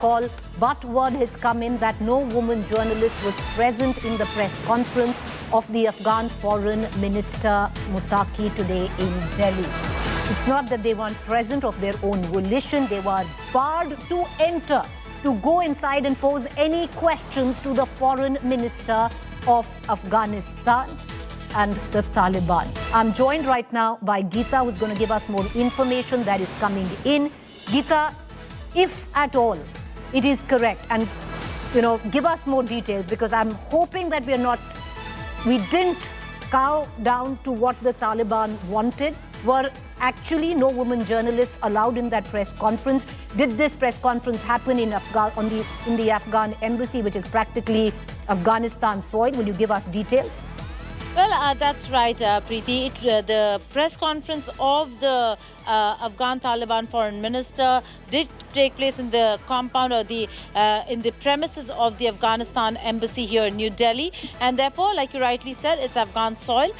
call, but word has come in that no woman journalist was present in the press conference of the Afghan Foreign Minister Muttaqi today in Delhi. It's not that they weren't present of their own volition, they were barred to enter, to go inside and pose any questions to the Foreign Minister of Afghanistan and the Taliban. I'm joined right now by Geeta, who's going to give us more information that is coming in. Geeta, if at all it is correct, and give us more details, because I'm hoping that we didn't cow down to what the Taliban wanted. Were actually no women journalists allowed in that press conference? Did this press conference happen in the Afghan embassy, which is practically Afghanistan soil? Will you give us details? Well, that's right, Preeti. The press conference of the Afghan Taliban foreign minister did take place in the compound or in the premises of the Afghanistan embassy here in New Delhi, and therefore, like you rightly said, it's Afghan soil.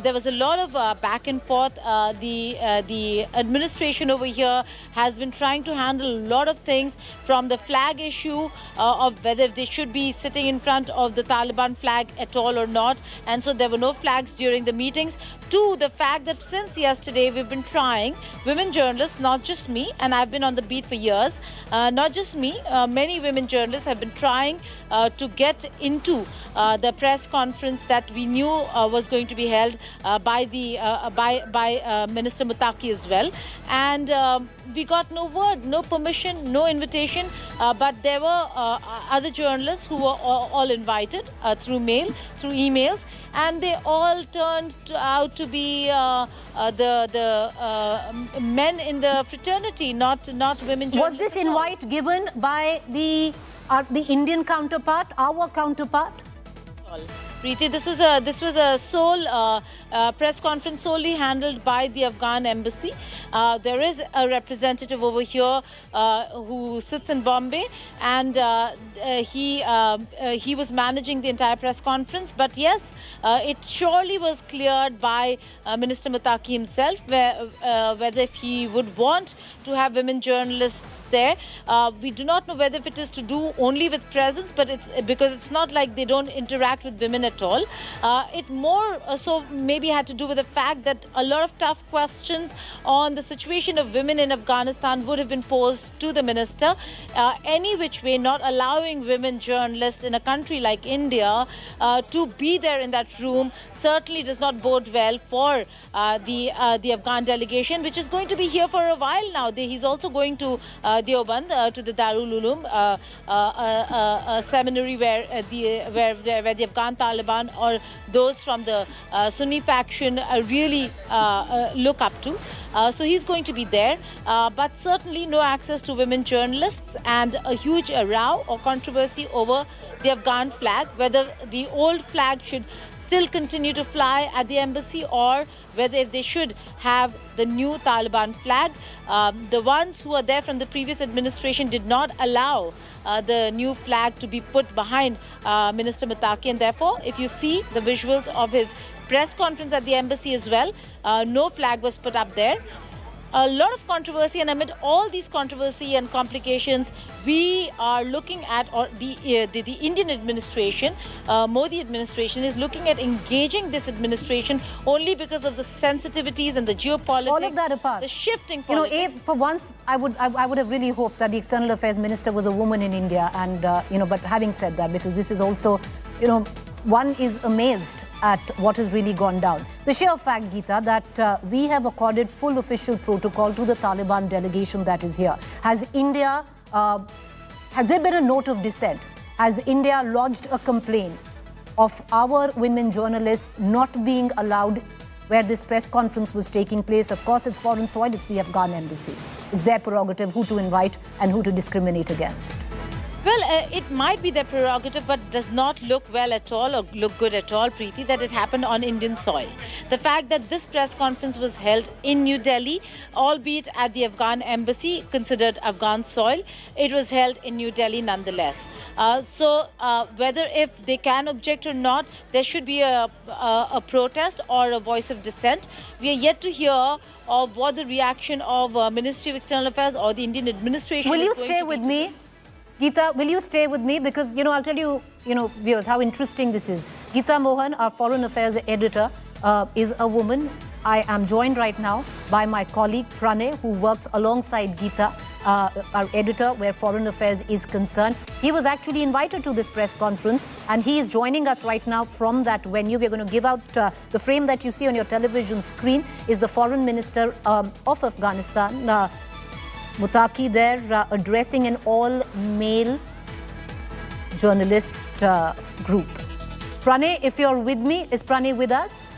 There was a lot of back and forth. The administration over here has been trying to handle a lot of things, from the flag issue of whether they should be sitting in front of the Taliban flag at all or not, and so there were no flags during the meetings, to the fact that since yesterday we've been trying, women journalists, not just me, and I've been on the beat for years, not just me, many women journalists have been trying to get into the press conference that we knew was going to be held by Minister Muttaqi as well, and we got no word, no permission, no invitation, but there were other journalists who were all invited through mail, through emails, and they all turned out to be the men in the fraternity, not women journalists. Was this invite given by the Indian counterpart, our counterpart? Preeti, this was a sole press conference solely handled by the Afghan embassy. There is a representative over here who sits in Bombay, and he was managing the entire press conference. But yes, it surely was cleared by Minister Muttaqi himself, whether if he would want to have women journalists there. We do not know whether if it is to do only with presence, but because it's not like they don't interact with women at all. It more so maybe had to do with the fact that a lot of tough questions on the situation of women in Afghanistan would have been posed to the minister. Any which way, not allowing women journalists in a country like India to be there in that room certainly does not bode well for the Afghan delegation, which is going to be here for a while now. He's also going to Deoband, to the Darul Uloom, a seminary where the Afghan Taliban or those from the Sunni faction really look up to. So he's going to be there, but certainly no access to women journalists, and a huge row or controversy over the Afghan flag, whether the old flag should still continue to fly at the embassy, or whether if they should have the new Taliban flag. The ones who are there from the previous administration did not allow the new flag to be put behind Minister Muttaqi, and therefore, if you see the visuals of his press conference at the embassy as well, no flag was put up there. A lot of controversy, and amid all these controversy and complications, we are looking at, or the Indian administration, Modi administration, is looking at engaging this administration only because of the sensitivities and the geopolitics. All of that apart, the shifting politics. For once, I would have really hoped that the External Affairs Minister was a woman in India, and but having said that, because this is also, one is amazed at what has really gone down. The sheer fact, Geeta, that we have accorded full official protocol to the Taliban delegation that is here. Has there been a note of dissent? Has India lodged a complaint of our women journalists not being allowed where this press conference was taking place? Of course, it's foreign soil, it's the Afghan embassy. It's their prerogative who to invite and who to discriminate against. Well, it might be their prerogative, but does not look well at all or look good at all, Preeti, that it happened on Indian soil. The fact that this press conference was held in New Delhi, albeit at the Afghan embassy, considered Afghan soil, it was held in New Delhi nonetheless. So whether if they can object or not, there should be a protest or a voice of dissent. We are yet to hear of what the reaction of Ministry of External Affairs or the Indian administration Will is you going stay to with be. me? Geeta, will you stay with me? Because, I'll tell you, viewers, how interesting this is. Geeta Mohan, our Foreign Affairs editor, is a woman. I am joined right now by my colleague Pranay, who works alongside Geeta, our editor, where Foreign Affairs is concerned. He was actually invited to this press conference, and he is joining us right now from that venue. We're going to give out the frame that you see on your television screen is the Foreign Minister of Afghanistan, Muttaqi, there addressing an all-male journalist group. Pranay, if you're with me, is Pranay with us?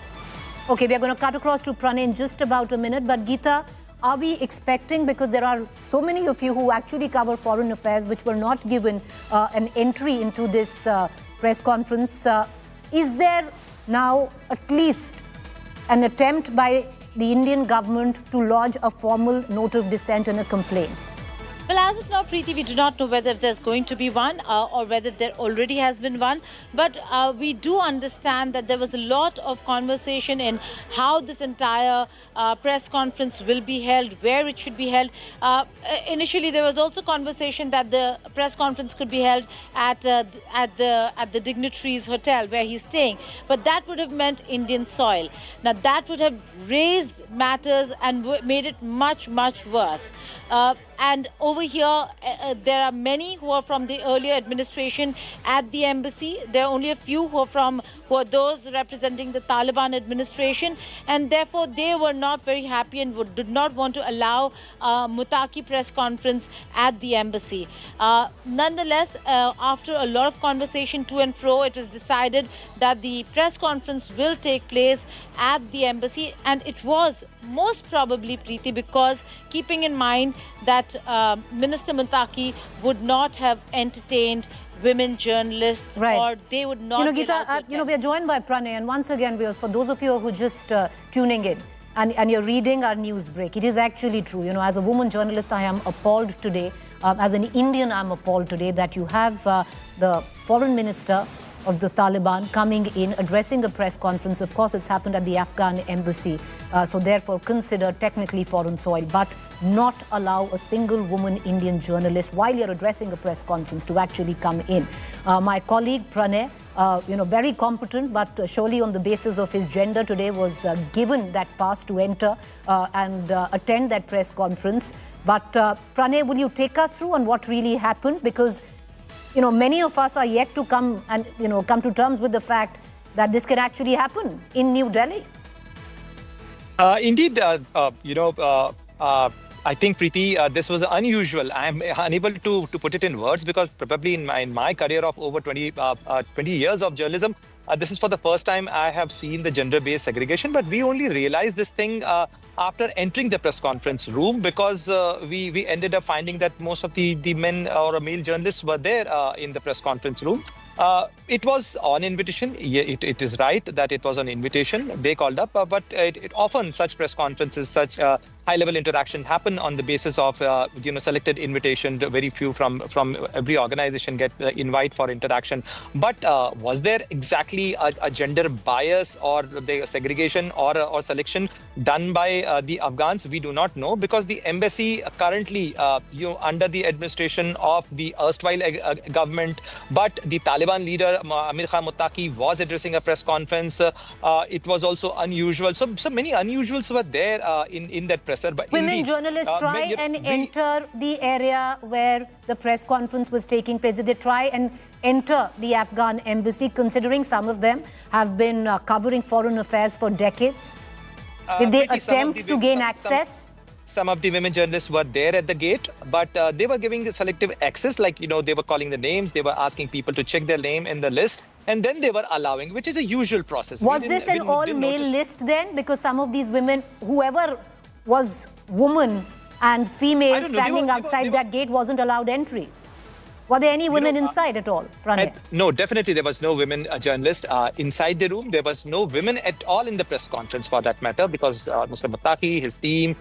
Okay, we are going to cut across to Pranay in just about a minute. But Geeta, are we expecting, because there are so many of you who actually cover foreign affairs which were not given an entry into this press conference, is there now at least an attempt by the Indian government to lodge a formal note of dissent and a complaint? Well, as of now, Preeti, we do not know whether there's going to be one or whether there already has been one. But we do understand that there was a lot of conversation in how this entire press conference will be held, where it should be held. Initially, there was also conversation that the press conference could be held at the dignitary's hotel where he's staying. But that would have meant Indian soil. Now, that would have raised matters and made it much, much worse. And over here, there are many who are from the earlier administration at the embassy. There are only a few who are those representing the Taliban administration, and therefore they were not very happy and did not want to allow Muttaqi press conference at the embassy. Nonetheless, after a lot of conversation to and fro, it was decided that the press conference will take place at the embassy, and it was most probably, Preeti, because keeping in mind that Minister Muttaqi would not have entertained women journalists, right, or they would not. Geeta, we are joined by Pranay, and once again, for those of you who are just tuning in and you're reading our news break, it is actually true. As a woman journalist, I am appalled today. As an Indian, I'm appalled today that you have the foreign minister of the Taliban coming in, addressing a press conference. Of course, it's happened at the Afghan embassy, so therefore considered technically foreign soil, but not allow a single woman Indian journalist while you're addressing a press conference to actually come in. My colleague Pranay, very competent, but surely on the basis of his gender today was given that pass to enter and attend that press conference. But Pranay, will you take us through on what really happened? Because many of us are yet to come and, come to terms with the fact that this can actually happen in New Delhi. Indeed, I think, Preeti, this was unusual. I am unable to put it in words because probably in my career of over 20 years of journalism, this is for the first time I have seen the gender-based segregation. But we only realized this thing after entering the press conference room, because we ended up finding that most of the men or male journalists were there in the press conference room. It was on invitation. It is right that it was on invitation. They called up, but it often such press conferences, such high-level interaction happen on the basis of selected invitation. Very few from every organization get the invite for interaction. But was there exactly a gender bias or the segregation or selection done by the Afghans? We do not know, because the embassy currently under the administration of the erstwhile government, but the Taliban leader Amir Khan Muttaqi was addressing a press conference. It was also unusual. So many unusuals were there in that presser. But women indeed, journalists try and enter the area where the press conference was taking place. Did they try and enter the Afghan embassy, considering some of them have been covering foreign affairs for decades? Did they attempt to gain access? Some of the women journalists were there at the gate, but they were giving selective access, like, they were calling the names, they were asking people to check their name in the list, and then they were allowing, which is a usual process. Was this an all-male list then? Because some of these women, whoever was woman and female standing outside that gate wasn't allowed entry. Were there any women inside at all, Pranay? No, definitely there was no women journalist inside the room. There was no women at all in the press conference, for that matter, because Mr. Muttaqi, his team,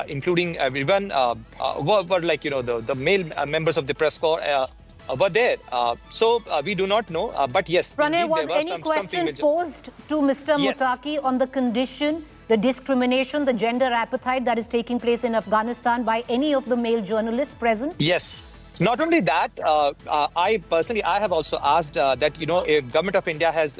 including everyone, were like, the male members of the press corps were there. So we do not know. But yes, Pranay, indeed, was any question posed to Mr. Muttaqi on the condition, the discrimination, the gender appetite that is taking place in Afghanistan by any of the male journalists present? Yes. Not only that, I personally, I have also asked that, if government of India has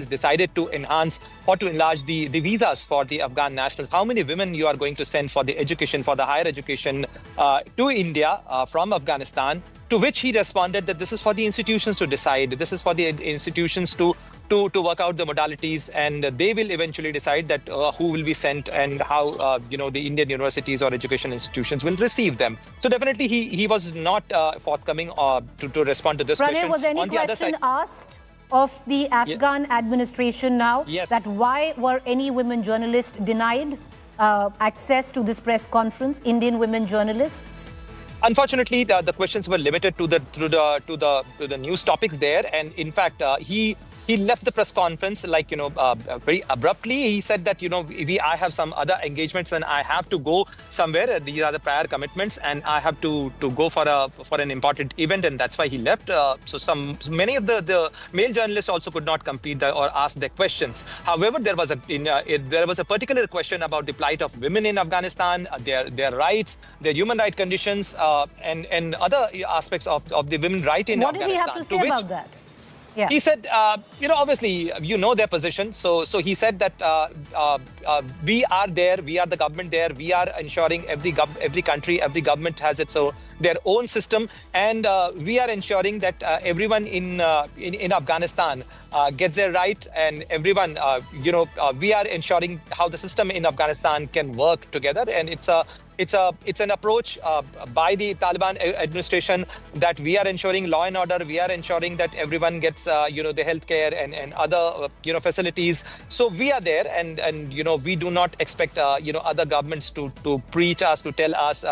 decided to enhance or to enlarge the visas for the Afghan nationals, how many women you are going to send for the education, for the higher education to India from Afghanistan? To which he responded that this is for the institutions to decide. This is for the institutions to work out the modalities, and they will eventually decide that who will be sent and how the Indian universities or education institutions will receive them. So definitely he was not forthcoming to respond to this Pranay, question. was any On the other question side, asked of the Afghan administration now? Yes. That why were any women journalists denied access to this press conference, Indian women journalists? Unfortunately, the questions were limited to the news topics there, and in fact, he left the press conference very abruptly. He said that I have some other engagements and I have to go somewhere. These are the prior commitments, and I have to go for an important event, and that's why he left. So many of the male journalists also could not complete or ask their questions. However, there was a particular question about the plight of women in Afghanistan, their rights, their human rights conditions, and other aspects of the women right in What Afghanistan. did he have to say about that? Yeah. He said, obviously, their position. So he said that we are there, we are the government there, we are ensuring every country, every government has their own system, and we are ensuring that everyone in Afghanistan gets their right, and everyone, we are ensuring how the system in Afghanistan can work together, and it's an approach by the Taliban administration that we are ensuring law and order. We are ensuring that everyone gets, the healthcare and other, facilities. So we are there, and we do not expect, other governments to preach us, to tell us.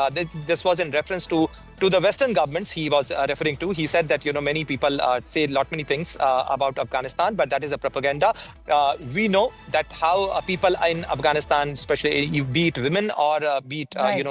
This was in reference to the Western governments he was referring to. He said that, many people say many things about Afghanistan, but that is a propaganda. We know that how people in Afghanistan, especially be it women or be it, Right.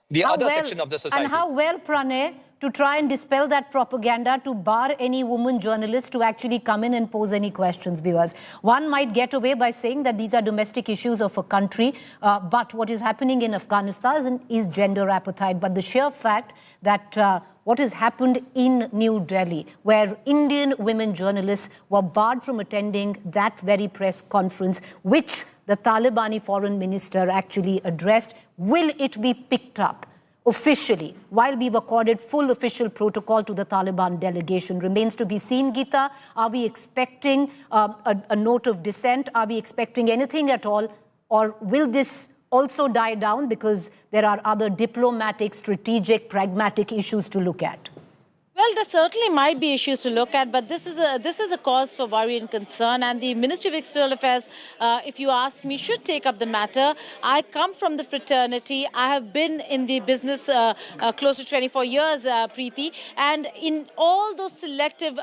the other section of the society. And how well, Pranay, to try and dispel that propaganda, to bar any woman journalist to actually come in and pose any questions, viewers. One might get away by saying that these are domestic issues of a country, but what is happening in Afghanistan is gender apartheid. But the sheer fact that what has happened in New Delhi, where Indian women journalists were barred from attending that very press conference, which the Talibani foreign minister actually addressed, will it be picked up officially, while we've accorded full official protocol to the Taliban delegation? Remains to be seen, Geeta. Are we expecting a note of dissent? Are we expecting anything at all? Or will this also die down because there are other diplomatic, strategic, pragmatic issues to look at? Well, there certainly might be issues to look at, but this is a cause for worry and concern. And the Ministry of External Affairs, if you ask me, should take up the matter. I come from the fraternity. I have been in the business close to 24 years, Preeti. And in all those selective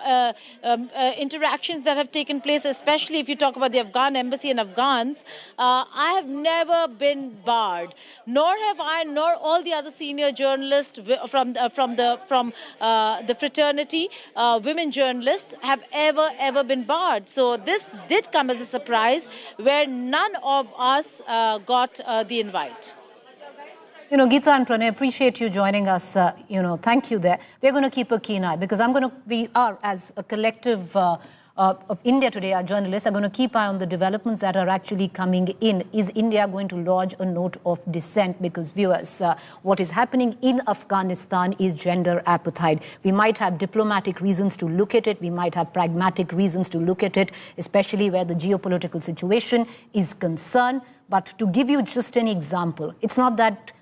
interactions that have taken place, especially if you talk about the Afghan embassy and Afghans, I have never been barred, nor have I, nor all the other senior journalists from the fraternity, women journalists, have ever been barred. So this did come as a surprise, where none of us got the invite. Geeta and Pranay, appreciate you joining us. Thank you there. We're going to keep a keen eye, because we are, as a collective of India Today, our journalists are going to keep eye on the developments that are actually coming in. Is India going to lodge a note of dissent? Because, viewers, what is happening in Afghanistan is gender apartheid. We might have diplomatic reasons to look at it. We might have pragmatic reasons to look at it, especially where the geopolitical situation is concerned. But to give you just an example, it's not that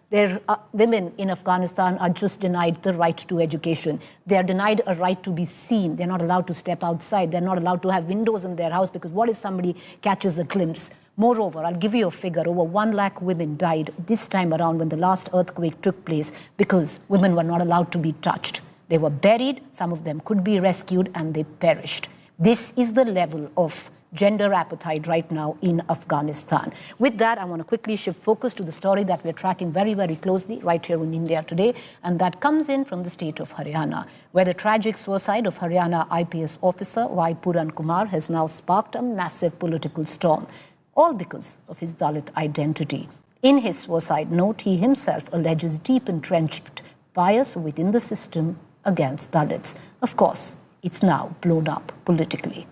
women in Afghanistan are just denied the right to education. They are denied a right to be seen. They're not allowed to step outside. They're not allowed to have windows in their house, because what if somebody catches a glimpse? Moreover, I'll give you a figure. Over 1 lakh women died this time around when the last earthquake took place, because women were not allowed to be touched. They were buried. Some of them could be rescued, and they perished. This is the level of gender apartheid right now in Afghanistan. With that, I want to quickly shift focus to the story that we're tracking very, very closely right here in India Today, and that comes in from the state of Haryana, where the tragic suicide of Haryana IPS officer IG Puran Kumar has now sparked a massive political storm, all because of his Dalit identity. In his suicide note, he himself alleges deep entrenched bias within the system against Dalits. Of course, it's now blown up politically.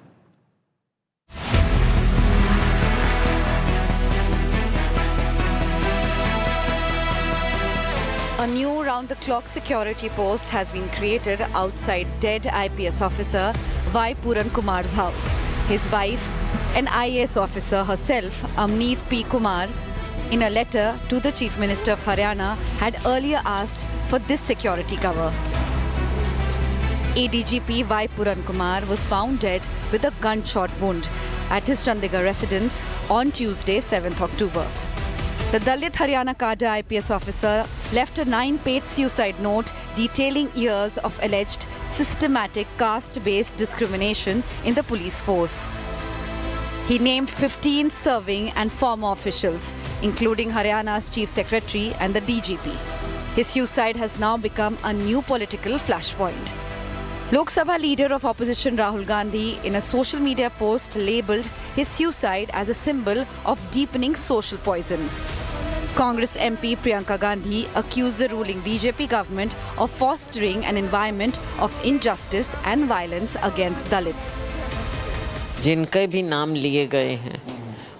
A new round-the-clock security post has been created outside dead IPS officer Y. Puran Kumar's house. His wife, an IAS officer herself, Amneet P. Kumar, in a letter to the Chief Minister of Haryana, had earlier asked for this security cover. ADGP Y. Puran Kumar was found dead with a gunshot wound at his Chandigarh residence on Tuesday, 7th October. The Dalit Haryana cadre IPS officer left a 9-page suicide note detailing years of alleged systematic caste-based discrimination in the police force. He named 15 serving and former officials, including Haryana's Chief Secretary and the DGP. His suicide has now become a new political flashpoint. Lok Sabha leader of opposition Rahul Gandhi, in a social media post, labelled his suicide as a symbol of deepening social poison. Congress MP Priyanka Gandhi accused the ruling BJP government of fostering an environment of injustice and violence against Dalits. जिनके भी नाम लिए गए हैं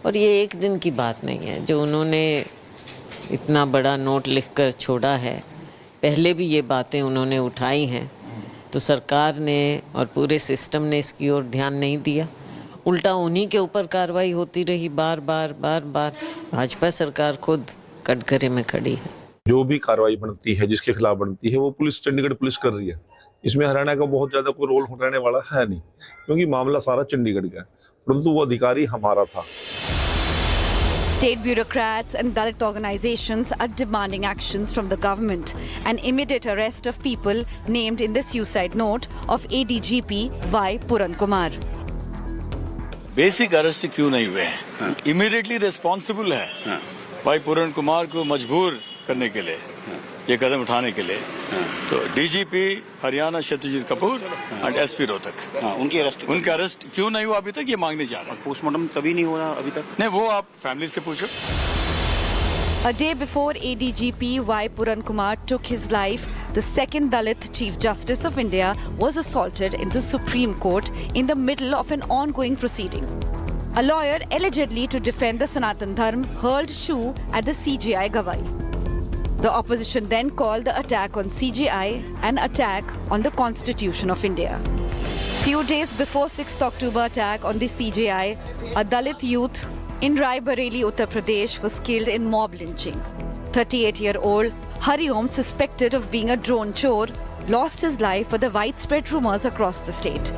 और ये एक दिन की बात नहीं है जो उन्होंने इतना बड़ा नोट लिखकर छोड़ा है। पहले भी ये बातें उन्होंने उठाई हैं तो सरकार ने और पूरे सिस्टम ने इसकी ओर ध्यान नहीं दिया। उल्टा उन्हीं के ऊपर कार्रवाई होती रही बार बार। भाजपा सरकार खुद कटघरे में खड़ी है। जो भी कार्रवाई बनती है, जिसके खिलाफ बनती है, वो पुलिस, चंडीगढ़ पुलिस कर रही है। इसमें हरियाणा का बहुत ज्यादा कोई रोल रहने वाला है नहीं, क्योंकि मामला सारा चंडीगढ़ का है, परंतु वो अधिकारी हमारा था। State bureaucrats and Dalit organizations are demanding actions from the government and immediate arrest of people named in the suicide note of ADGP Y. Puran Kumar. Basic arrest क्यों नहीं हुए हैं? इमीडिएटली रिस्पॉन्सिबल है भाई पुरन कुमार को मजबूर करने के लिए, ये कदम उठाने के लिए। तो DGP Haryana Satyajit Kapoor and SP Rohtak, उनके अरेस्ट क्यों नहीं हुआ अभी तक, ये मांगने जा रहे हैं। पोस्टमार्टम तभी नहीं हो रहा अभी तक? नहीं, वो आप फैमिली से पूछो। A day before ADGP Y. Puran Kumar took his life, the second Dalit Chief Justice of India was assaulted in the Supreme Court in the middle of an ongoing proceeding. A lawyer allegedly to defend the Sanatan Dharm hurled shoe at the CJI Gawai. The opposition then called the attack on CJI an attack on the Constitution of India. Few days before 6th October attack on the CJI, a Dalit youth in Raebareli, Uttar Pradesh was killed in mob lynching. 38-year-old Hariom, suspected of being a drone chor, lost his life for the widespread rumors across the state.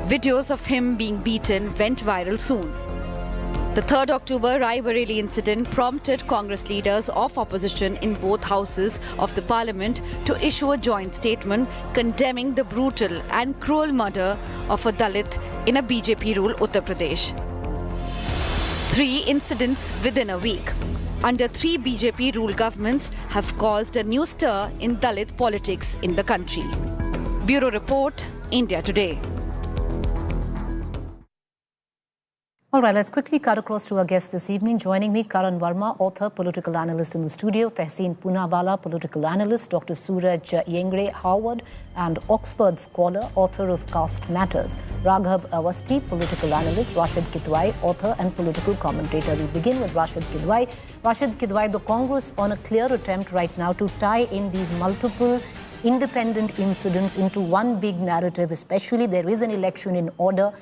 Videos of him being beaten went viral soon. The 3rd October Raebareli incident prompted Congress leaders of opposition in both houses of the parliament to issue a joint statement condemning the brutal and cruel murder of a Dalit in a BJP-ruled Uttar Pradesh. 3 incidents within a week under 3 BJP-ruled governments have caused a new stir in Dalit politics in the country. Bureau Report, India Today. All right, let's quickly cut across to our guest this evening. Joining me, Karan Verma, author, political analyst in the studio, Tehseen Poonawala, political analyst, Dr. Suraj Yengre, Harvard and Oxford scholar, author of Caste Matters, Raghav Awasthi, political analyst, Rashid Kidwai, author and political commentator. We begin with Rashid Kidwai. Rashid Kidwai, the Congress on a clear attempt right now to tie in these multiple independent incidents into one big narrative, especially there is an election in order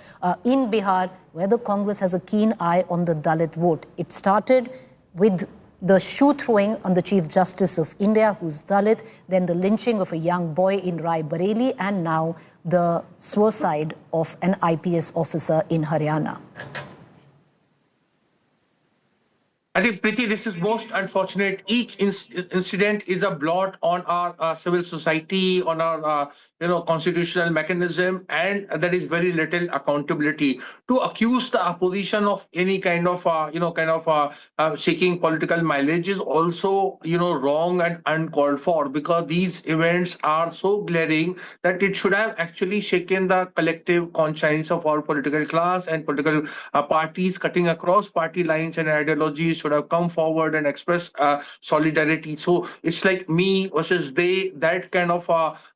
in Bihar where the Congress has a keen eye on the Dalit vote. It started with the shoe throwing on the Chief Justice of India, who's Dalit, then the lynching of a young boy in Raebareli, and now the suicide of an IPS officer in Haryana. I think, Preeti, this is most unfortunate. Each incident is a blot on our civil society, on our constitutional mechanism, and there is very little accountability. To accuse the opposition of any kind of seeking political mileage is also wrong and uncalled for, because these events are so glaring that it should have actually shaken the collective conscience of our political class and political parties, cutting across party lines and ideologies, should have come forward and expressed solidarity. So it's like me versus they. That kind of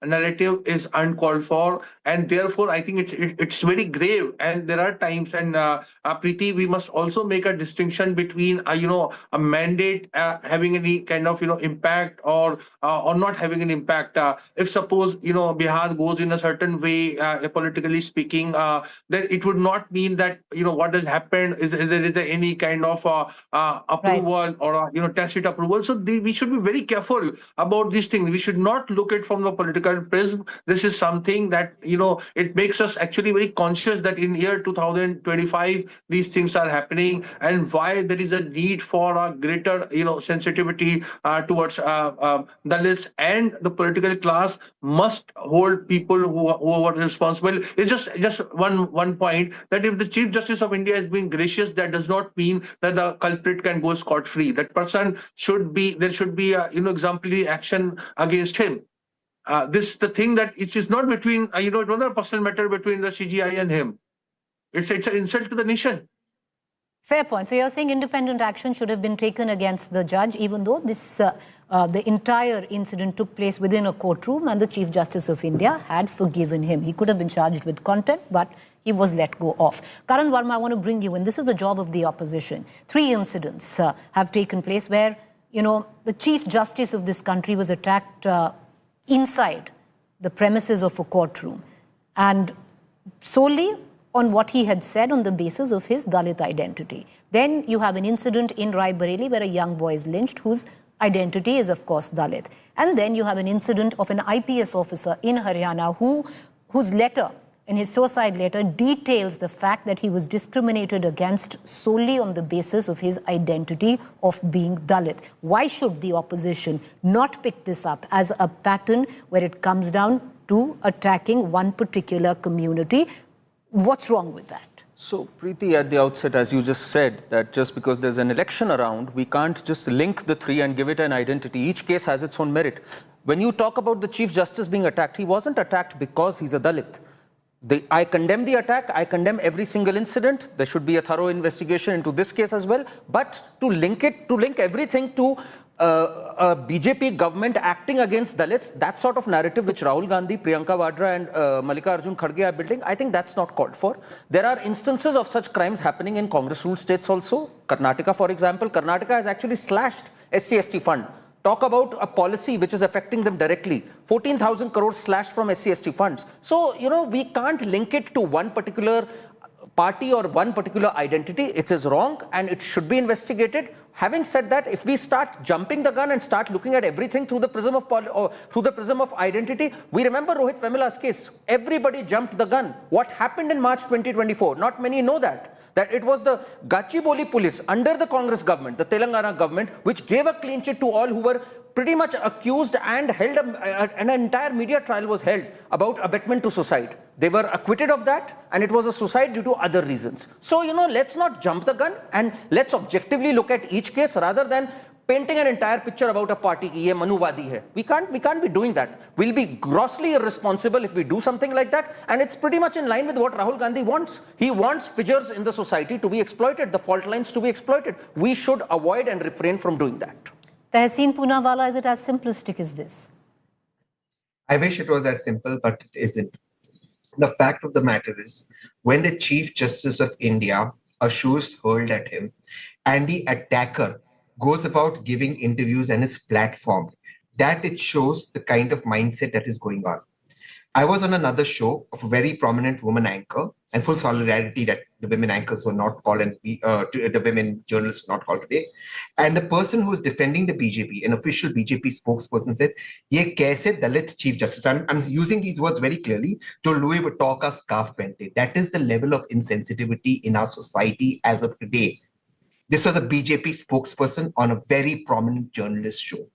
narrative is uncalled for, and therefore I think it's very grave. And there are times, and Preeti, we must also make a distinction between a mandate having any kind of impact or not having an impact. If suppose Bihar goes in a certain way, politically speaking, then it would not mean that what has happened is there is any kind of approval or tacit approval. So we should be very careful about these things. We should not look at from the political prism. This is something that it makes us actually very conscious that in year 2025 these things are happening, and why there is a need for a greater sensitivity towards Dalits, and the political class must hold people who are responsible. It's just one point, that if the Chief Justice of India is being gracious, that does not mean that the culprit can go scot-free. That person there should be exemplary action against him. The thing that it is not between it's not a personal matter between the CGI and him. It's an insult to the nation. Fair point. So you're saying independent action should have been taken against the judge, even though this the entire incident took place within a courtroom and the Chief Justice of India had forgiven him. He could have been charged with contempt, but he was let go of. Karan Verma, I want to bring you in. This is the job of the opposition. 3 incidents have taken place where, the Chief Justice of this country was attacked inside the premises of a courtroom, and solely on what he had said on the basis of his Dalit identity. Then you have an incident in Raebareli where a young boy is lynched whose identity is, of course, Dalit. And then you have an incident of an IPS officer in Haryana whose letter, in his suicide letter, details the fact that he was discriminated against solely on the basis of his identity of being Dalit. Why should the opposition not pick this up as a pattern where it comes down to attacking one particular community? What's wrong with that? So, Preeti, at the outset, as you just said, that just because there's an election around, we can't just link the 3 and give it an identity. Each case has its own merit. When you talk about the Chief Justice being attacked, he wasn't attacked because he's a Dalit. I condemn the attack. I condemn every single incident. There should be a thorough investigation into this case as well. But to link everything to a BJP government acting against Dalits, that sort of narrative which Rahul Gandhi, Priyanka Vadra and Mallikarjun Kharge are building, I think that's not called for. There are instances of such crimes happening in Congress-ruled states also. Karnataka, for example, Karnataka has actually slashed SC/ST fund. Talk about a policy which is affecting them directly. 14,000 crores slashed from SC/ST funds. So, we can't link it to one particular party or one particular identity. It is wrong and it should be investigated. Having said that, if we start jumping the gun and start looking at everything through the prism of identity, we remember Rohit Vemula's case. Everybody jumped the gun. What happened in March 2024? Not many know that it was the Gachibowli police under the Congress government, the Telangana government, which gave a clean chit to all who were pretty much accused and held an entire media trial was held about abetment to suicide. They were acquitted of that, and it was a suicide due to other reasons. So, let's not jump the gun and let's objectively look at each case rather than painting an entire picture about a party ki ye manuvadi hai. We can't be doing that. We'll be grossly irresponsible if we do something like that, and it's pretty much in line with what Rahul Gandhi wants. He wants figures in the society to be exploited, the fault lines to be exploited. We should avoid and refrain from doing that. Tehseen Poonawalla, is it as simplistic as this? I wish it was as simple, but it isn't. The fact of the matter is, when the Chief Justice of India, a shoe is hurled at him, and the attacker goes about giving interviews and is platformed, that it shows the kind of mindset that is going on. I was on another show of a very prominent woman anchor, and full solidarity that the women anchors were not called and the women journalists were not called today. And the person who was defending the BJP, an official BJP spokesperson, said, "Ye kaise Dalit Chief Justice?" I'm using these words very clearly. "Jo Louis Vuitton ka scarf pehante." That is the level of insensitivity in our society as of today. This was a BJP spokesperson on a very prominent journalist show.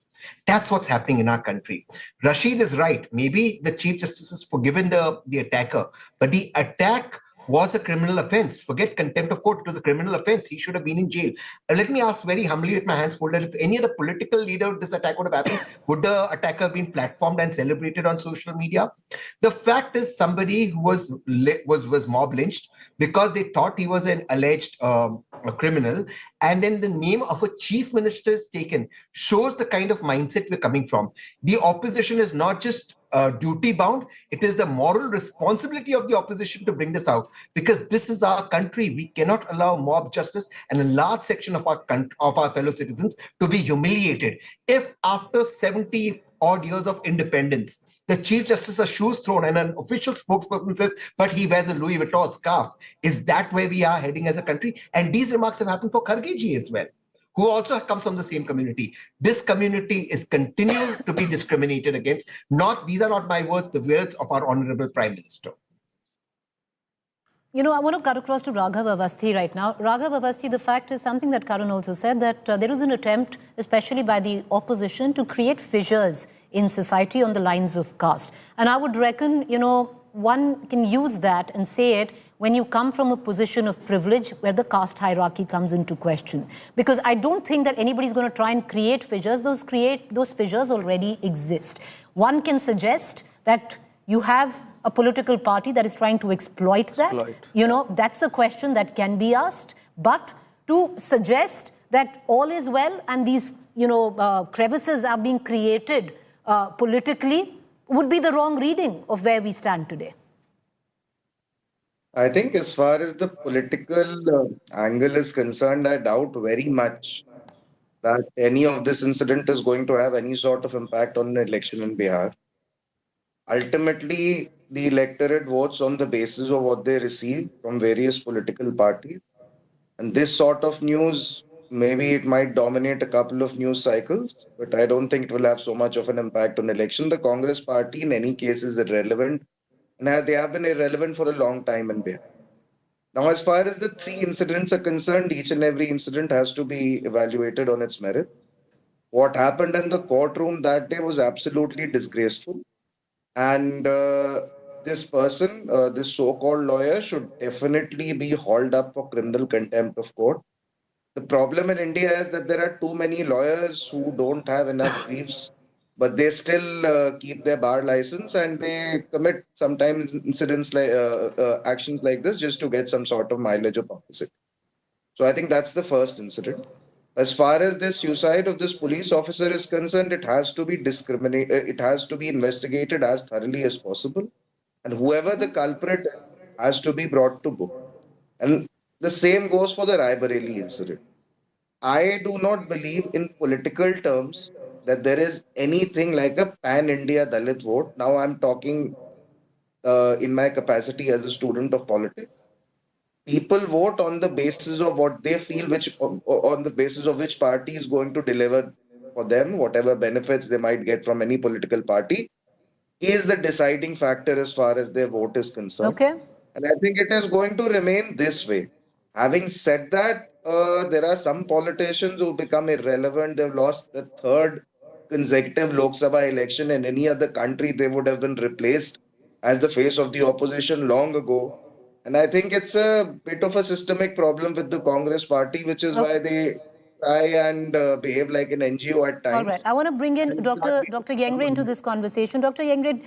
That's what's happening in our country. Rashid is right. Maybe the Chief Justice has forgiven the attacker, but the attack was a criminal offense. Forget contempt of court. It was a criminal offense. He should have been in jail. Let me ask very humbly with my hands folded, if any other political leader this attack would have happened, would the attacker have been platformed and celebrated on social media? The fact is somebody who was mob lynched because they thought he was an alleged a criminal, and then the name of a chief minister is taken, shows the kind of mindset we're coming from. The opposition is not just duty bound, it is the moral responsibility of the opposition to bring this out, because this is our country. We cannot allow mob justice and a large section of our fellow citizens to be humiliated. If after 70 odd years of independence, the Chief Justice has shoes thrown and an official spokesperson says, but he wears a Louis Vuitton scarf, is that where we are heading as a country? And these remarks have happened for Kharge ji as well, who also comes from the same community. This community is continuing to be discriminated against. These are not my words, the words of our Honorable Prime Minister. You know, I want to cut across to Raghav Avasthi right now. Raghav Avasthi, the fact is something that Karan also said, that there is an attempt, especially by the opposition, to create fissures in society on the lines of caste. And I would reckon, you know, one can use that and say it when you come from a position of privilege where the caste hierarchy comes into question. Because I don't think that anybody's going to try and create fissures. Those fissures already exist. One can suggest that you have a political party that is trying to exploit that. You know, that's a question that can be asked. But to suggest that all is well and these, you know, crevices are being created politically would be the wrong reading of where we stand today. I think as far as the political angle is concerned, I doubt very much that any of this incident is going to have any sort of impact on the election in Bihar. Ultimately, the electorate votes on the basis of what they receive from various political parties. And this sort of news, maybe it might dominate a couple of news cycles, but I don't think it will have so much of an impact on election. The Congress party in any case is irrelevant. And they have been irrelevant for a long time in Bihar. Now, as far as the three incidents are concerned, each and every incident has to be evaluated on its merit. What happened in the courtroom that day was absolutely disgraceful. And this person, this so-called lawyer, should definitely be hauled up for criminal contempt of court. The problem in India is that there are too many lawyers who don't have enough briefs, but they still keep their bar license and they commit sometimes incidents like actions like this just to get some sort of mileage or publicity. So I think that's the first incident. As far as this suicide of this police officer is concerned, it has to be it has to be investigated as thoroughly as possible, and whoever the culprit has to be brought to book. And the same goes for the Raebareli incident. I do not believe in political terms that there is anything like a pan-India Dalit vote. Now I'm talking in my capacity as a student of politics. People vote on the basis of what they feel, on the basis of which party is going to deliver for them, whatever benefits they might get from any political party, is the deciding factor as far as their vote is concerned. Okay. And I think it is going to remain this way. Having said that, there are some politicians who become irrelevant. They've lost the third consecutive Lok Sabha election. In any other country, they would have been replaced as the face of the opposition long ago. And I think it's a bit of a systemic problem with the Congress party, which is why they try and behave like an NGO at times. All right. I want to bring in Dr. Yengre into this conversation. Dr. Yengre,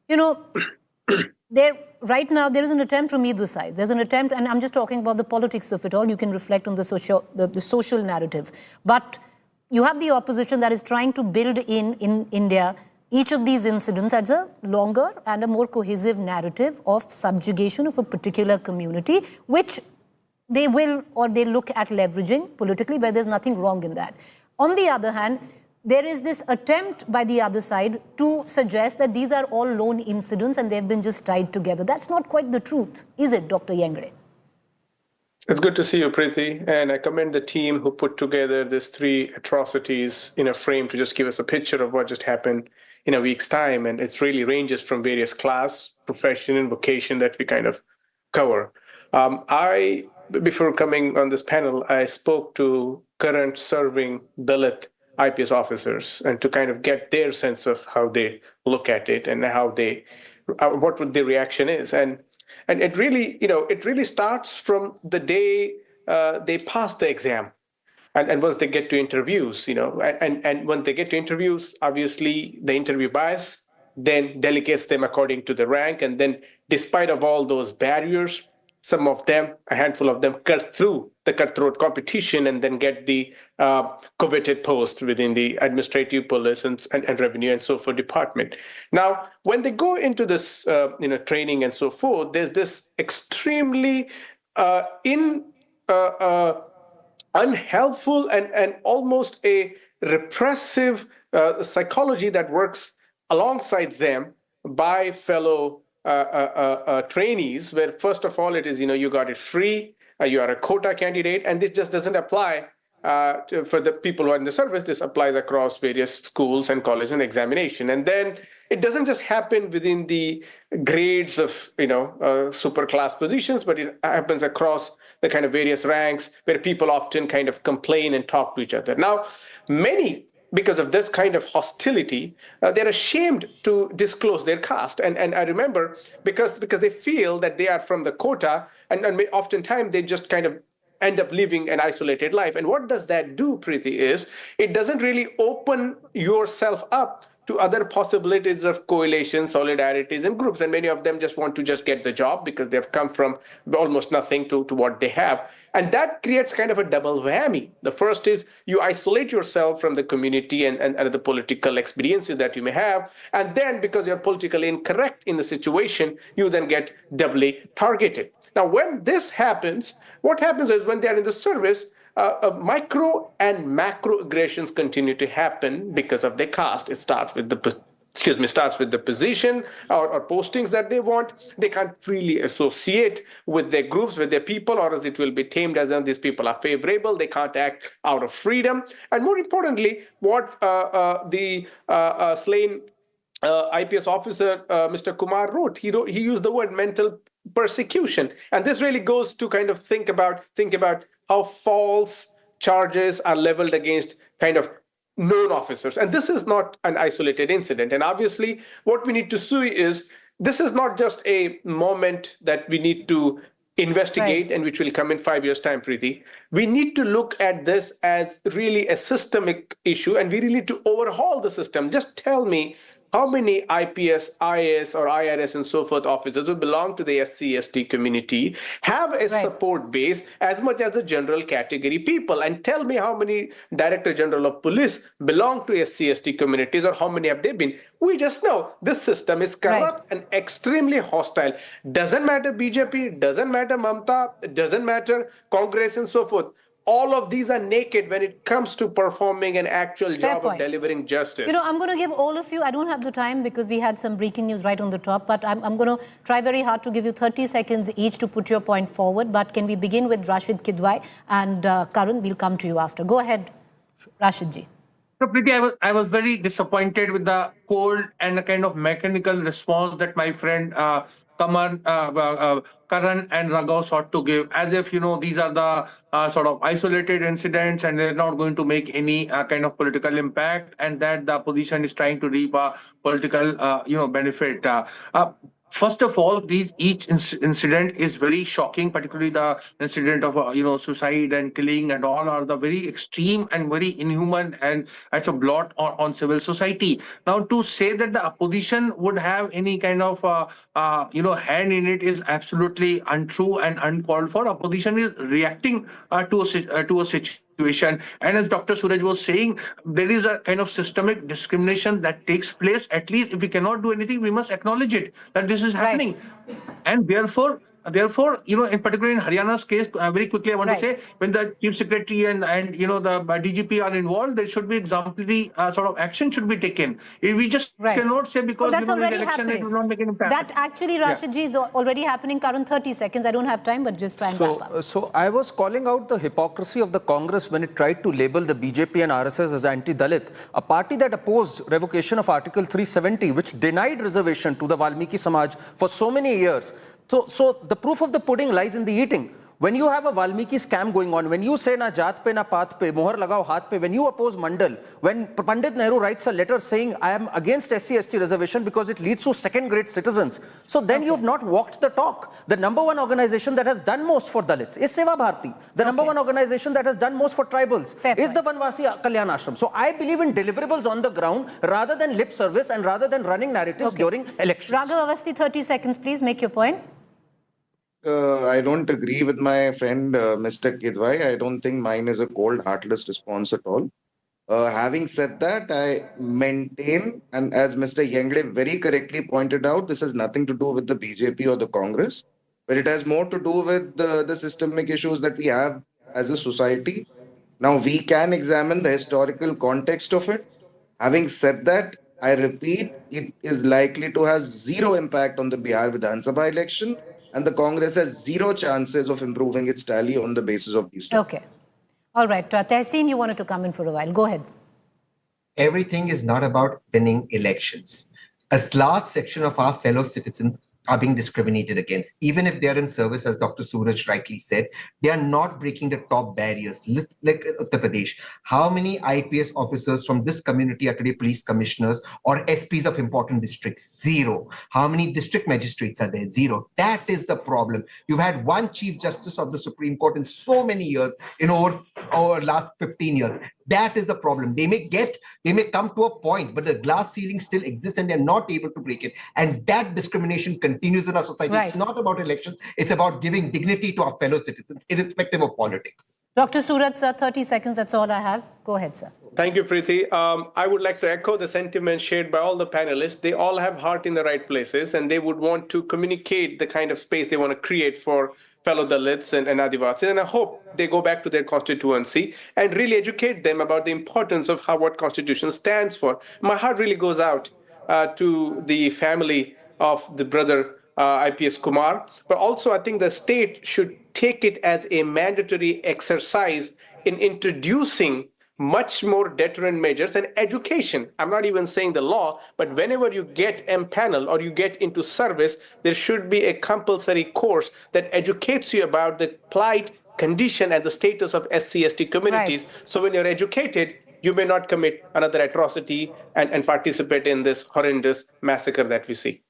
you know, right now there is an attempt from either side. There's an attempt, and I'm just talking about the politics of it all. You can reflect on the social narrative. But you have the opposition that is trying to build in India each of these incidents as a longer and a more cohesive narrative of subjugation of a particular community, which they will or they look at leveraging politically, where there's nothing wrong in that. On the other hand, there is this attempt by the other side to suggest that these are all lone incidents and they've been just tied together. That's not quite the truth, is it, Dr. Yengre? It's good to see you, Preeti, and I commend the team who put together these three atrocities in a frame to just give us a picture of what just happened in a week's time. And it really ranges from various class, profession, and vocation that we kind of cover. Before coming on this panel, I spoke to current serving Dalit IPS officers and to kind of get their sense of how they look at it and how what their reaction is. And And it really starts from the day they pass the exam. And once they get to interviews, and when they get to interviews, obviously the interview bias then delegates them according to the rank. And then despite of all those barriers, some of them, a handful of them, cut through the cutthroat competition and then get the coveted post within the administrative, police, and revenue and so forth department. Now, when they go into this, training and so forth, there's this extremely unhelpful and almost a repressive psychology that works alongside them by fellow trainees, where first of all it is, you got it free, you are a quota candidate, and this just doesn't apply for the people who are in the service. This applies across various schools and colleges and examination. And then it doesn't just happen within the grades of, super class positions, but it happens across the kind of various ranks where people often kind of complain and talk to each other. Now, many, because of this kind of hostility, they're ashamed to disclose their caste. And I remember because they feel that they are from the quota, and oftentimes they just kind of end up living an isolated life. And what does that do, Preeti, is it doesn't really open yourself up to other possibilities of coalitions, solidarities, and groups. And many of them just want to just get the job because they've come from almost nothing to what they have. And that creates kind of a double whammy. The first is you isolate yourself from the community and the political experiences that you may have. And then because you're politically incorrect in the situation, you then get doubly targeted. Now, when this happens, what happens is when they're in the service, micro and macro aggressions continue to happen because of their caste. It starts with the position or postings that they want. They can't freely associate with their groups, with their people, or else it will be tamed as these people are favorable. They can't act out of freedom. And more importantly, what the slain IPS officer, Mr. Kumar, wrote, he used the word mental persecution. And this really goes to kind of think about how false charges are leveled against kind of known officers. And this is not an isolated incident. And obviously, what we need to see is this is not just a moment that we need to investigate, right, and which will come in 5 years' time, Preeti. We need to look at this as really a systemic issue, and we really need to overhaul the system. Just tell me, how many IPS, IAS, or IRS and so forth officers who belong to the SC/ST community have a support base as much as the general category people? And tell me how many Director General of Police belong to SC/ST communities, or how many have they been? We just know this system is corrupt and extremely hostile. Doesn't matter BJP, doesn't matter Mamta, doesn't matter Congress and so forth. All of these are naked when it comes to performing an actual job of delivering justice. I'm going to give all of you, I don't have the time because we had some breaking news right on the top, but I'm going to try very hard to give you 30 seconds each to put your point forward. But can we begin with Rashid Kidwai and Karan? We'll come to you after. Go ahead, Rashid ji. So, Preeti, I was very disappointed with the cold and the kind of mechanical response that my friend Karan and Raghav sought to give, as if, these are the sort of isolated incidents and they're not going to make any kind of political impact, and that the opposition is trying to reap a political, benefit. First of all, each incident is very shocking, particularly the incident of, suicide and killing and all are the very extreme and very inhuman, and it's a blot on civil society. Now, to say that the opposition would have any kind of, hand in it is absolutely untrue and uncalled for. Opposition is reacting to a situation. And as Dr. Suraj was saying, there is a kind of systemic discrimination that takes place. At least if we cannot do anything, we must acknowledge it, that this is happening. And therefore, in particular in Haryana's case, very quickly I want to say, when the Chief Secretary and the DGP are involved, there should be exemplary sort of action should be taken. We just cannot say because that's already the election happening. It will not make an impact. That actually, Rashid ji, is already happening. Current 30 seconds. I don't have time, but just try and wrap up. So I was calling out the hypocrisy of the Congress when it tried to label the BJP and RSS as anti-Dalit, a party that opposed revocation of Article 370, which denied reservation to the Valmiki Samaj for so many years. So the proof of the pudding lies in the eating. When you have a Valmiki scam going on, when you say na jaat pe na paat pe, mohar lagao haath pe, when you oppose Mandal, when Pandit Nehru writes a letter saying I am against SC/ST reservation because it leads to second-grade citizens, so then you've not walked the talk. The number one organization that has done most for Dalits is Seva Bharati. The number one organization that has done most for tribals is the Vanvasi Kalyan Ashram. So I believe in deliverables on the ground rather than lip service and rather than running narratives during elections. Raghav Avasthi, 30 seconds, please make your point. I don't agree with my friend Mr. Kidwai. I don't think mine is a cold, heartless response at all. Having said that, I maintain, and as Mr. Yengde very correctly pointed out, this has nothing to do with the BJP or the Congress, but it has more to do with the systemic issues that we have as a society. Now, we can examine the historical context of it. Having said that, I repeat, it is likely to have zero impact on the Bihar Vidhan Sabha election, and the Congress has zero chances of improving its tally on the basis of these two. Okay. All right. Tehseen, you wanted to come in for a while. Go ahead. Everything is not about winning elections. A large section of our fellow citizens are being discriminated against. Even if they are in service, as Dr. Suraj rightly said, they are not breaking the top barriers. Like Uttar Pradesh, how many IPS officers from this community are today police commissioners or SPs of important districts? Zero. How many district magistrates are there? Zero. That is the problem. You've had one Chief Justice of the Supreme Court in so many years, in over last 15 years. That is the problem. They may come to a point, but the glass ceiling still exists and they're not able to break it. And that discrimination continues in our society. Right. It's not about elections. It's about giving dignity to our fellow citizens, irrespective of politics. Dr. Suraj, sir, 30 seconds. That's all I have. Go ahead, sir. Thank you, Preeti. I would like to echo the sentiment shared by all the panelists. They all have heart in the right places, and they would want to communicate the kind of space they want to create for fellow Dalits and Adivasis. And I hope they go back to their constituency and really educate them about the importance of what Constitution stands for. My heart really goes out to the family of the brother IPS Kumar. But also, I think the state should take it as a mandatory exercise in introducing much more deterrent measures and education. I'm not even saying the law, but whenever you get empaneled or you get into service, there should be a compulsory course that educates you about the plight, condition, and the status of SC/ST communities. Right. So when you're educated, you may not commit another atrocity and participate in this horrendous massacre that we see.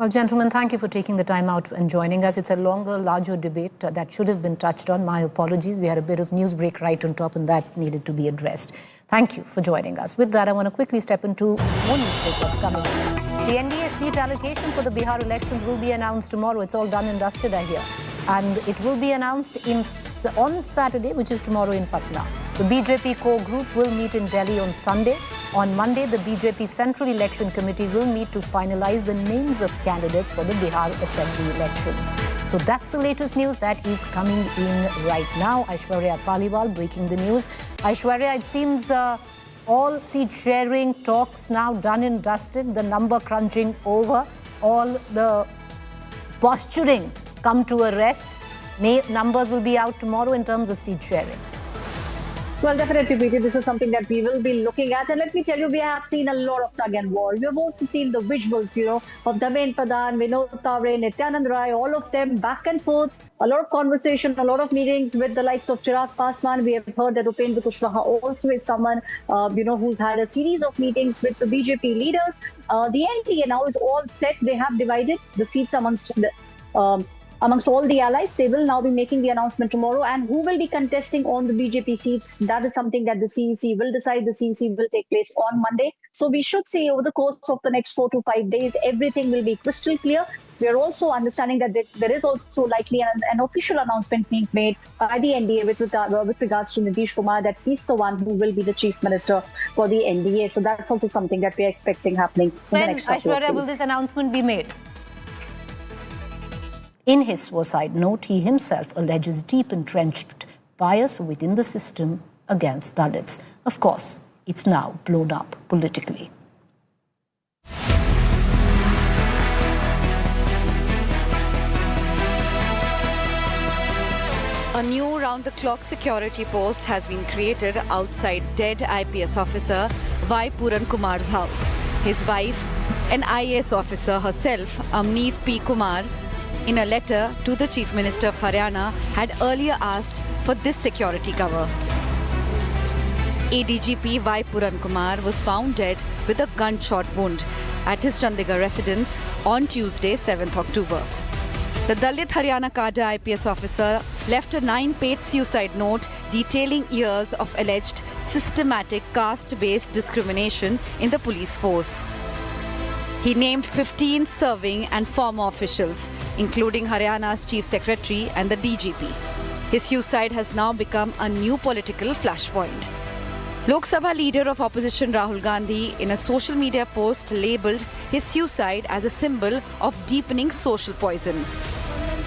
Well, gentlemen, thank you for taking the time out and joining us. It's a longer, larger debate that should have been touched on. My apologies. We had a bit of news break right on top, and that needed to be addressed. Thank you for joining us. With that, I want to quickly step into more news break that's coming up. The NDA seat allocation for the Bihar elections will be announced tomorrow. It's all done and dusted, I hear. And it will be announced on Saturday, which is tomorrow in Patna. The BJP core group will meet in Delhi on Sunday. On Monday, the BJP Central Election Committee will meet to finalize the names of candidates for the Bihar Assembly elections. So that's the latest news that is coming in right now. Aishwarya Paliwal breaking the news. Aishwarya, it seems all seat sharing talks now done and dusted, the number crunching over, all the posturing come to a rest. Numbers will be out tomorrow in terms of seat sharing. Well, definitely, Preeti, this is something that we will be looking at. And let me tell you, we have seen a lot of tug and war. We have also seen the visuals, of Dharmendra Pradhan, Vinod Tawre, Nityanand Rai, all of them back and forth. A lot of conversation, a lot of meetings with the likes of Chirag Paswan. We have heard that Upendra Kushwaha also is someone, who's had a series of meetings with the BJP leaders. The NDA now is all set. They have divided the seats amongst all the allies. They will now be making the announcement tomorrow, and who will be contesting on the BJP seats, that is something that the CEC will decide. The CEC will take place on Monday. So we should see over the course of the next 4 to 5 days, everything will be crystal clear. We are also understanding that there is also likely an official announcement being made by the NDA with regards to Nitish Kumar, that he's the one who will be the chief minister for the NDA. So that's also something that we are expecting happening in the next couple of days. Aishwarya, will this announcement be made? In his suicide note, he himself alleges deep entrenched bias within the system against Dalits. Of course, it's now blown up politically. A new round-the-clock security post has been created outside dead IPS officer Y. Puran Kumar's house. His wife, an IAS officer herself, Amneet P. Kumar, in a letter to the Chief Minister of Haryana, had earlier asked for this security cover. ADGP Y Puran Kumar was found dead with a gunshot wound at his Chandigarh residence on Tuesday, 7th October. The Dalit Haryana cadre IPS officer left a 9-page suicide note detailing years of alleged systematic caste-based discrimination in the police force. He named 15 serving and former officials, including Haryana's Chief Secretary and the DGP. His suicide has now become a new political flashpoint. Lok Sabha leader of opposition Rahul Gandhi, in a social media post, labelled his suicide as a symbol of deepening social poison.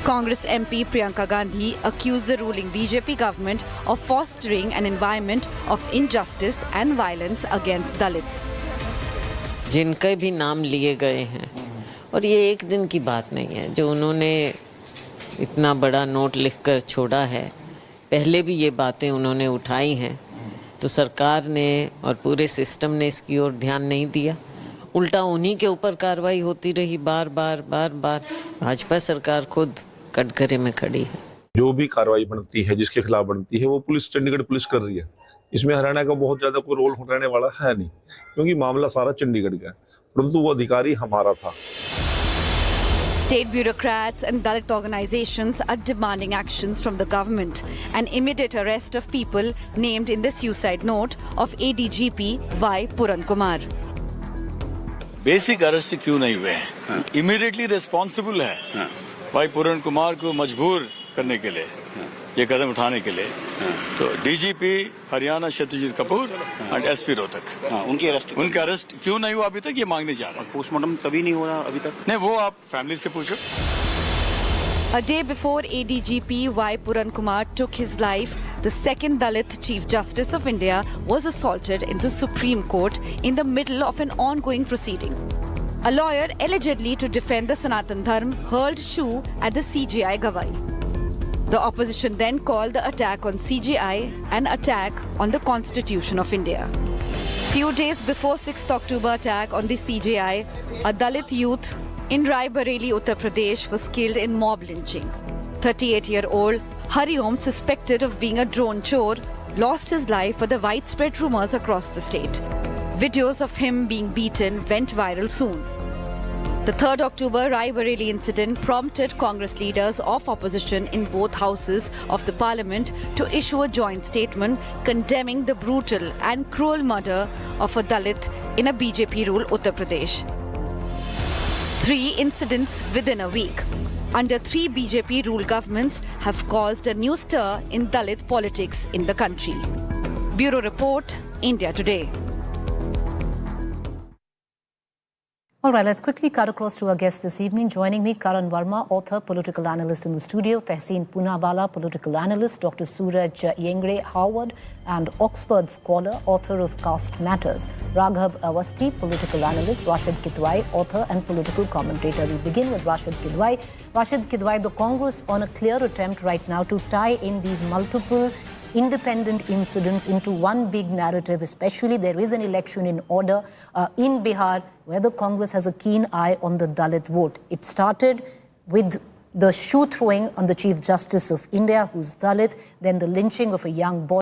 Congress MP Priyanka Gandhi accused the ruling BJP government of fostering an environment of injustice and violence against Dalits. जिनके भी नाम लिए गए हैं और ये एक दिन की बात नहीं है जो उन्होंने इतना बड़ा नोट लिखकर छोड़ा है। पहले भी ये बातें उन्होंने उठाई हैं तो सरकार ने और पूरे सिस्टम ने इसकी ओर ध्यान नहीं दिया। उल्टा उन्हीं के ऊपर कार्रवाई होती रही बार बार। भाजपा सरकार खुद कटघरे में खड़ी है। जो भी कार्रवाई बनती है, जिसके खिलाफ बनती है, वो पुलिस, चंडीगढ़ पुलिस कर रही है। इसमें हरियाणा का बहुत ज्यादा कोई रोल रहने वाला है नहीं, क्योंकि मामला सारा चंडीगढ़ का है, परंतु वो अधिकारी हमारा था। State bureaucrats and Dalit organizations are demanding actions from the government and immediate arrest of people named in the suicide note of ADGP Y Puran Kumar. Basic arrest क्यों नहीं हुए हैं? इमीडिएटली रिस्पॉन्सिबल है भाई पुरन कुमार को मजबूर करने के लिए, ये कदम उठाने के लिए। तो डीजीपी हरियाणा सत्यजीत कपूर और एसपी रोहतक, उनके अरेस्ट क्यों नहीं हुआ अभी तक, ये मांगने जा रहे हैं। पोस्टमार्टम तभी नहीं हो रहा अभी तक? नहीं, वो आप फैमिली से पूछो। A day before ADGP Y Puran Kumar took his life, the second Dalit Chief Justice of India was assaulted in the Supreme Court in the middle of an ongoing proceeding. A lawyer allegedly to defend the Sanatan Dharm hurled shoe at the CJI Gawai. The opposition then called the attack on CJI an attack on the Constitution of India. Few days before 6th October attack on the CJI, a Dalit youth in Rai Bareli, Uttar Pradesh was killed in mob lynching. 38-year-old Hariom, suspected of being a drone chor, lost his life for the widespread rumors across the state. Videos of him being beaten went viral soon. The 3rd October Rai Bareli incident prompted Congress leaders of opposition in both houses of the parliament to issue a joint statement condemning the brutal and cruel murder of a Dalit in a BJP-ruled Uttar Pradesh. 3 incidents within a week under 3 BJP-ruled governments have caused a new stir in Dalit politics in the country. Bureau Report, India Today. All right, let's quickly cut across to our guest this evening. Joining me, Karan Verma, author, political analyst in the studio, Tehseen Poonawala, political analyst, Dr. Suraj Yengre, Harvard and Oxford scholar, author of Caste Matters, Raghav Awasthi, political analyst, Rashid Kidwai, author and political commentator. We begin with Rashid Kidwai. Rashid Kidwai, the Congress on a clear attempt right now to tie in these multiple independent incidents into one big narrative, especially there is an election in order in Bihar where the Congress has a keen eye on the Dalit vote. It started with the shoe throwing on the Chief Justice of India, who's Dalit, then the lynching of a young boy